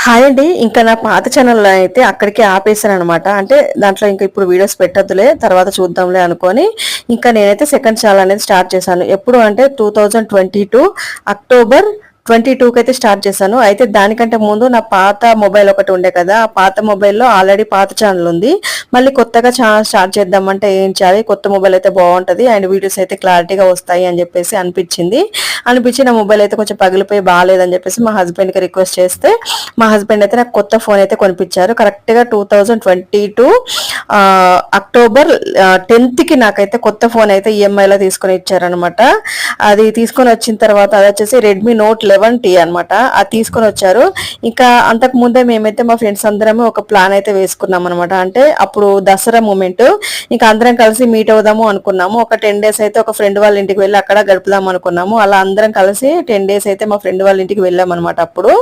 Hi అండి. ఇంకా నా పాత ఛానల్లో అయితే అక్కడికి ఆపేసాను అనమాట. అంటే దాంట్లో ఇంకా ఇప్పుడు వీడియోస్ పెట్టొద్దులే, తర్వాత చూద్దాంలే అనుకొని ఇంకా నేనైతే సెకండ్ ఛానల్ అనేది స్టార్ట్ చేశాను. ఎప్పుడు అంటే 2022 అక్టోబర్ 22కి అయితే స్టార్ట్ చేశాను. అయితే దానికంటే ముందు నా పాత మొబైల్ ఒకటి ఉండే కదా, ఆ పాత మొబైల్లో ఆల్రెడీ పాత ఛానల్ ఉంది. మళ్ళీ కొత్తగా ఛానల్ స్టార్ట్ చేద్దామంటే ఏం చేయాలి, కొత్త మొబైల్ అయితే బాగుంటుంది అండ్ వీడియోస్ అయితే క్లారిటీగా వస్తాయి అని చెప్పేసి అనిపించి నా మొబైల్ అయితే కొంచెం పగిలిపోయి బాగాలేదని చెప్పేసి మా హస్బెండ్కి రిక్వెస్ట్ చేస్తే మా హస్బెండ్ అయితే నాకు కొత్త ఫోన్ అయితే కొనిపించారు. కరెక్ట్గా 2022 అక్టోబర్ 10కి నాకైతే కొత్త ఫోన్ అయితే ఈఎంఐలో తీసుకొని ఇచ్చారనమాట. అది తీసుకొని వచ్చిన తర్వాత అది వచ్చేసి రెడ్మీ నోట్ 11T అనమాట. అది తీసుకొని వచ్చారు. ఇంకా అంతకు ముందే మేమైతే మా ఫ్రెండ్స్ అందరమే ఒక ప్లాన్ అయితే వేసుకున్నాం అనమాట. అంటే అప్పుడు దసరా మూమెంట్, ఇంకా అందరం కలిసి మీట్ అవుదాము అనుకున్నాము. ఒక 10 days అయితే ఒక ఫ్రెండ్ వాళ్ళ ఇంటికి వెళ్ళి అక్కడ గడుపుదాం అనుకున్నాము. అలా అందరం కలిసి 10 days అయితే మా ఫ్రెండ్ వాళ్ళ ఇంటికి వెళ్ళాం అనమాట. అప్పుడు